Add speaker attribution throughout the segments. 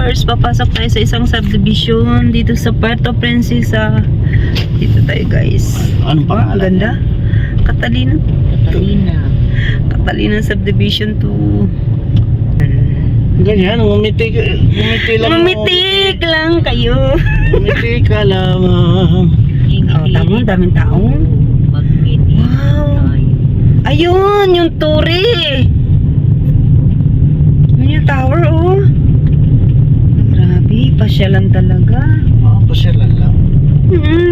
Speaker 1: ka-Ibers, papasok tayo sa isang subdivision dito sa Puerto Princesa. Dito tayo guys.
Speaker 2: Ano
Speaker 1: Ang ganda. Catalina. Catalina subdivision to.
Speaker 2: Ganyan, ngumiti lang.
Speaker 1: Umitik lang kayo.
Speaker 2: Ngumiti ka lamang.
Speaker 1: Oh, tama, daming tao. Wow. Ayun, yung turi. Yun yung tower, oh. Grabe, pasyalan talaga.
Speaker 2: Oo, pasyalan lang.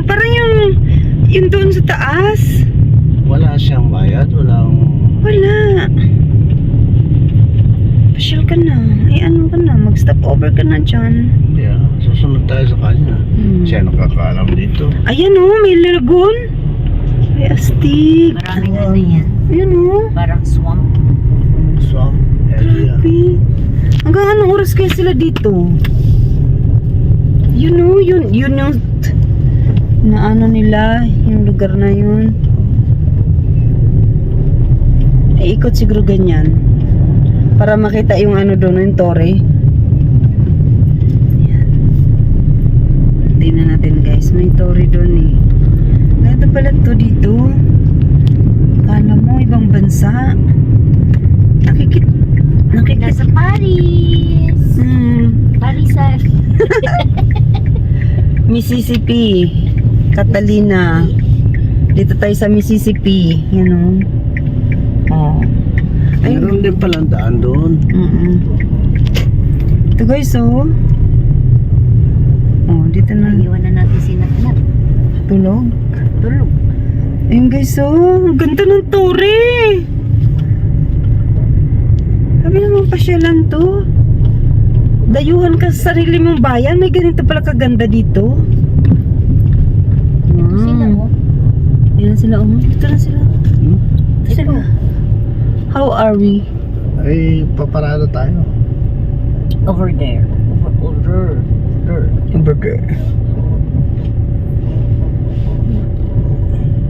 Speaker 1: Parang yung doon sa taas.
Speaker 2: Wala siyang bayad,
Speaker 1: Wala. Pasyal ka na. Ay, ano ka na? Mag-stop over ka na dyan.
Speaker 2: Yeah, susunod tayo sa kanya. Siya nakakaalam dito.
Speaker 1: Ayan, oh, may lagoon. Ay, astig.
Speaker 3: Maraming ano yan.
Speaker 1: Ayan, oh.
Speaker 3: Parang swamp.
Speaker 2: Swamp area.
Speaker 1: Grabe. Hanggang anong oras kaya sila dito? Yun, oh, yun yung na ano nila, yung lugar na yun. Ay, ikot siguro ganyan. Para makita yung ano doon, yung tore. Ayan. Tingnan natin guys, may tore doon eh. Ganda pala to dito. Kala mo, ibang bansa. Nakikita.
Speaker 3: Nasa Paris. Paris
Speaker 1: Mississippi. Catalina. Dito tayo sa Mississippi. Yan o. Oh. Ay,
Speaker 2: Meron din palang daan doon.
Speaker 1: Ito guys, oh. Oh, dito na.
Speaker 3: Iwan na natin si Natnat.
Speaker 1: Tulog. Ayun guys, oh. Ang ganda ng tore. Sabi naman pasyalan to. Dayuhan ka sa sarili mong bayan. May ganito pala kaganda dito.
Speaker 3: Ito sila, oh.
Speaker 1: Yan na sila, oh. Dito na sila. Dito sila. How are we?
Speaker 2: Ay, paparado tayo.
Speaker 3: Over there. Over there.
Speaker 1: Yung burger.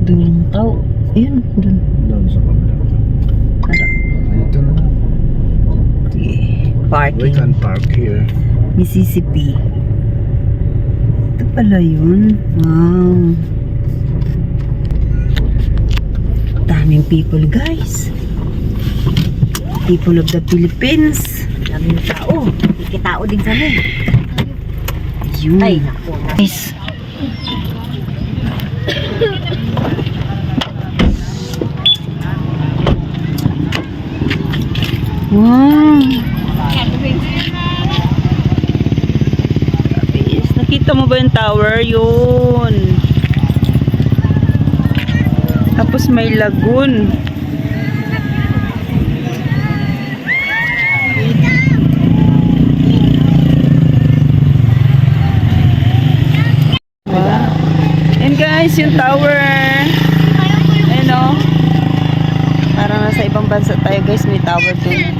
Speaker 1: Doon. Oh, ayun. Doon.
Speaker 2: Doon sa kabila.
Speaker 1: Ano?
Speaker 2: Dito na.
Speaker 1: Sige.
Speaker 2: We
Speaker 1: Parking.
Speaker 2: can park here.
Speaker 1: Mississippi. Ito pala yun. Wow. Daming people guys. People of the Philippines.
Speaker 3: Daming tao. Ikitao din sa amin.
Speaker 1: Yun.
Speaker 3: Ay, naku.
Speaker 1: Nice. Wow. Nakita mo ba yung tower? Yun. Tapos may lagoon. Guys, yung tower. Ayun o. Parang nasa ibang bansa tayo guys. May tower dun.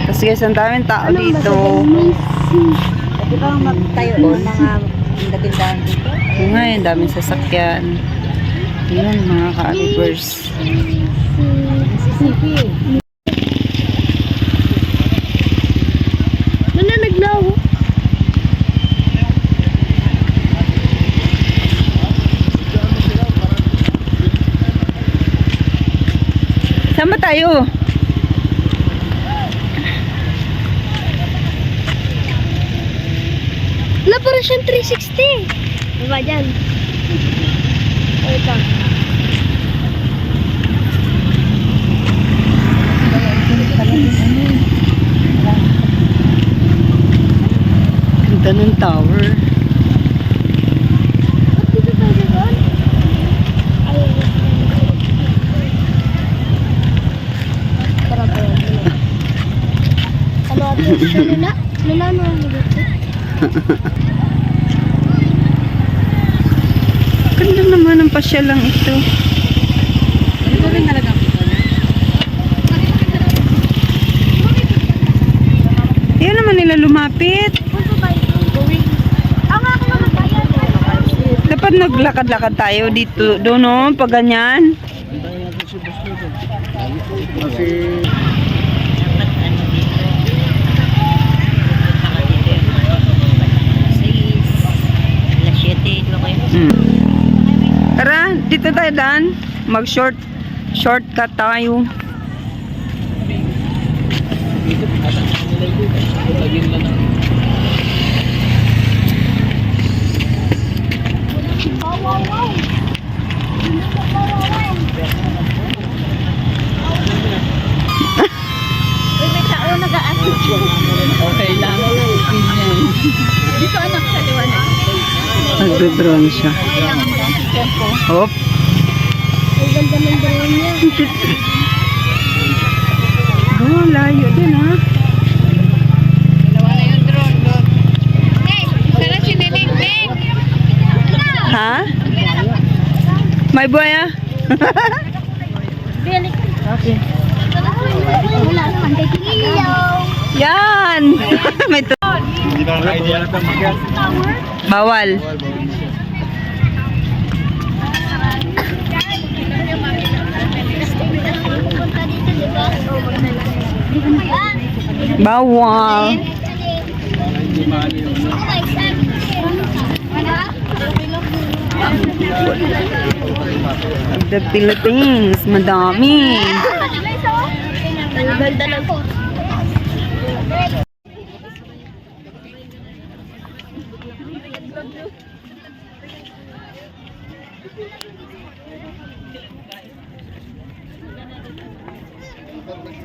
Speaker 1: Kasi guys, ang daming tao dito.
Speaker 3: Pwede ba magtayo ng mga tindahan dito?
Speaker 1: Oo nga, yung daming sasakyan. Ayan, mga ka-Ibers.
Speaker 3: Mississippi.
Speaker 4: Nananaglaw.
Speaker 1: Saan ba tayo?
Speaker 4: Wala para siyang 360. Diba dyan? Ito.
Speaker 1: Ganda ng tower.
Speaker 4: Ba't dito tayo doon? Ayun. Tara ba yan? Ano ato? Lala? Lala na ang dito.
Speaker 1: Ganda naman ang pasyalang ito.
Speaker 3: Ito rin talaga.
Speaker 1: Yan naman nila lumapit.
Speaker 4: Punto tayo going. Ang ako naman bayan.
Speaker 1: Dapat naglakad-lakad tayo dito. Doon no, pag ganyan.
Speaker 2: Kasi
Speaker 1: Tara, dito tayo Dan. Shortcut tayo.
Speaker 4: Uy, may tao nag-a-assist.
Speaker 1: Okay lang.
Speaker 4: Dito anak sa liwanag.
Speaker 1: Nagdo-drone siya. Hop.
Speaker 4: Ang ganda ng drone niya.
Speaker 1: Oh, layo din ha.
Speaker 4: Dalawa na yung drone doon. Hey, sana si Nining.
Speaker 1: Ha? May buhay ah? Okay.
Speaker 4: Wala naman. Ilaw.
Speaker 1: Yan! May to.
Speaker 2: Hindi ba ang idea na ito mag-gas?
Speaker 1: Bawal. Bawal. The Philippines, madami.
Speaker 4: Ang ganda ng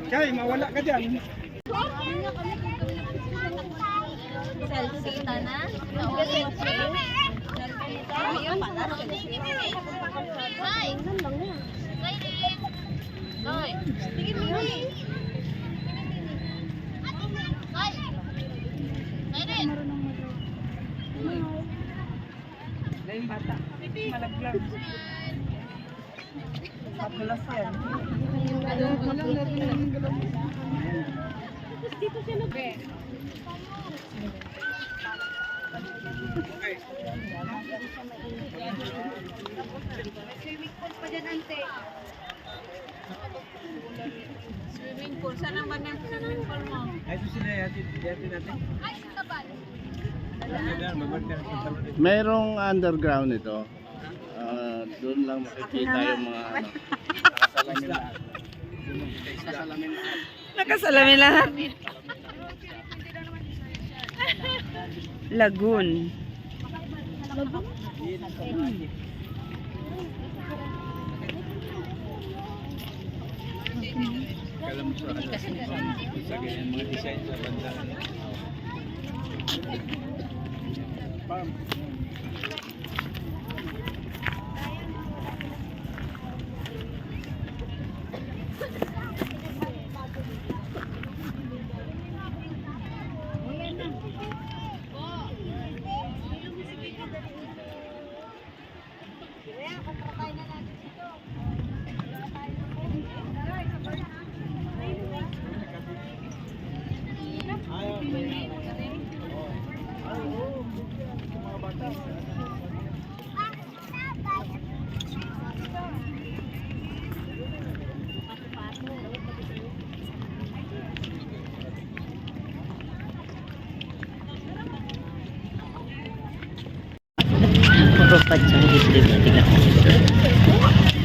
Speaker 2: Kay, mawala ka dyan.
Speaker 4: selfie na na. Swimming pool. Saan naman ang swimming pool mo?
Speaker 2: Ito sila natin. Merong underground ito. Doon lang makikita yung mga nakasalamin lahat.
Speaker 1: Nakasalamin lahat. Lagoon.
Speaker 2: Kalam sa ganyan mga design sa banda.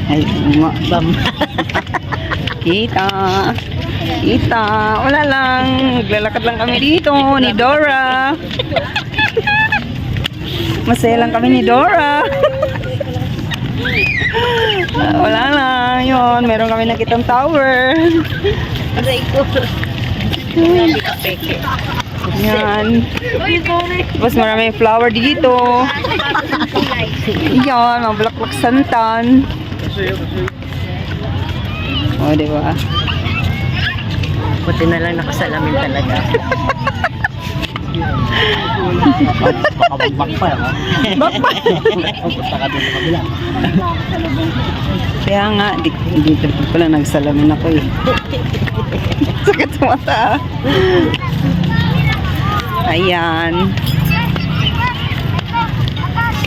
Speaker 1: Ay, bam. Kita. Kita. Wala lang. Naglalakad lang kami dito ni Dora. Masaya lang kami ni Dora. Wala lang. Yun. Meron kami nakitang tower. Yan. Tapos maraming flower dito. Yan. Mga bulaklak santan. O, diba?
Speaker 3: Buti na lang nakasalamin talaga.
Speaker 2: Bakbak pa ha?
Speaker 1: Bakbak.
Speaker 2: Punta ka doon sa kabila.
Speaker 1: Kaya nga, dito pala nagsalamin ako eh. Sakit sa mata. Ayan.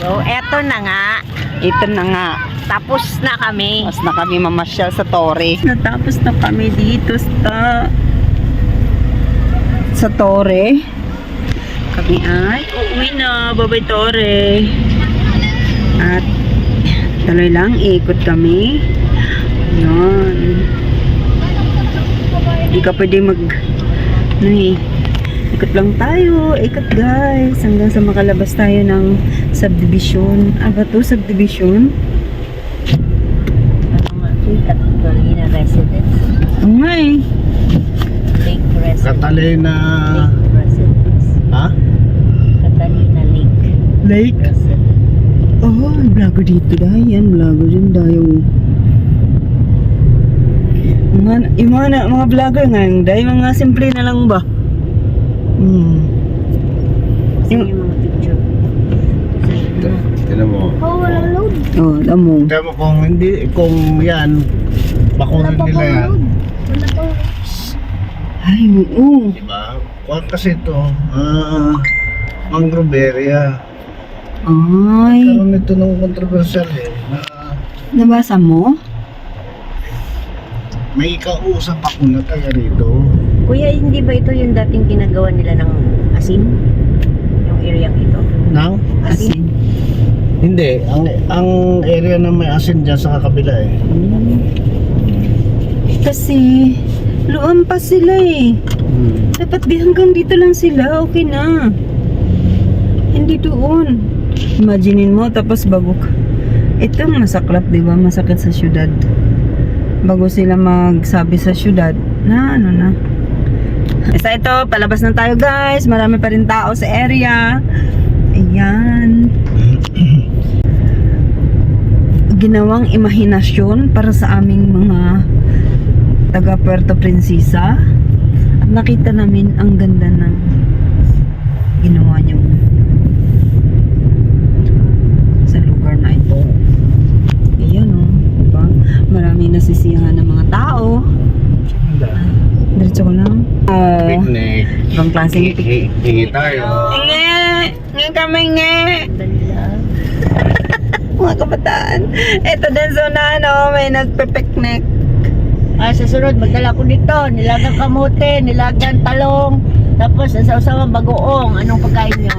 Speaker 3: So, eto na nga.
Speaker 1: Ito na nga.
Speaker 3: Tapos na kami.
Speaker 1: Tapos na kami mamasyal sa Torre. Natapos na kami dito sa Torre. Kami ay uuwi na. Bye-bye Torre. At tuloy lang, ikot kami. Yun. Hindi ka pwede ikot lang tayo. Ikot guys. Hanggang sa makalabas tayo ng subdivision. Ba to? Subdivision?
Speaker 3: Catalina Residence.
Speaker 1: Oo nga eh.
Speaker 3: Lake Residence.
Speaker 2: Catalina.
Speaker 3: Lake Residence.
Speaker 2: Ha?
Speaker 3: Catalina Lake
Speaker 1: Lake?
Speaker 3: Residence.
Speaker 1: Oh, vlogger dito dahil yan. Vlogger din tayo. Yung mga vlogger ngayon dahil mga simple na lang ba?
Speaker 3: Saan yung mga picture?
Speaker 2: Tinan mo.
Speaker 1: Oh, alam mo.
Speaker 2: Tinan mo kung yan, bakunin nila yan.
Speaker 1: Ay, oo.
Speaker 2: Diba? Kasi ito, mangrove area.
Speaker 1: Ay,
Speaker 2: Karoon ito ng controversial eh. Na
Speaker 1: nabasa mo?
Speaker 2: may kausap ako na taga rito.
Speaker 3: Kuya, hindi ba ito yung dating ginagawa nila ng asin? Yung area ito?
Speaker 2: Nang?
Speaker 3: Asin?
Speaker 2: Hindi. Ang area na may asin dyan sa kabila eh.
Speaker 1: Kasi, luan pa sila eh. Dapat di hanggang dito lang sila, okay na. Hindi doon. Imaginein mo, tapos bago ka. Ito masaklap, di ba? Masakit sa syudad. Bago sila magsabi sa syudad, na ano na. Isa ito, palabas na tayo guys. Marami pa rin tao sa area. Ayan. Ginawang imahinasyon para sa aming mga taga Puerto Princesa. At nakita namin ang ganda ng ginawa niyo sa lugar na ito. Ayan o, diba? Marami nasisiyahan ng mga tao. Diretso ko lang.
Speaker 2: Picnic.
Speaker 1: Ibang klaseng
Speaker 2: Hingi tayo.
Speaker 1: Nge kami nge. Mga kabataan. Ito din so na may nagpe-picnic.
Speaker 3: Sa sunod, magdala ko dito. Nilagang kamote, nilagang talong. Tapos, sa usawang bagoong. Anong pagkain nyo?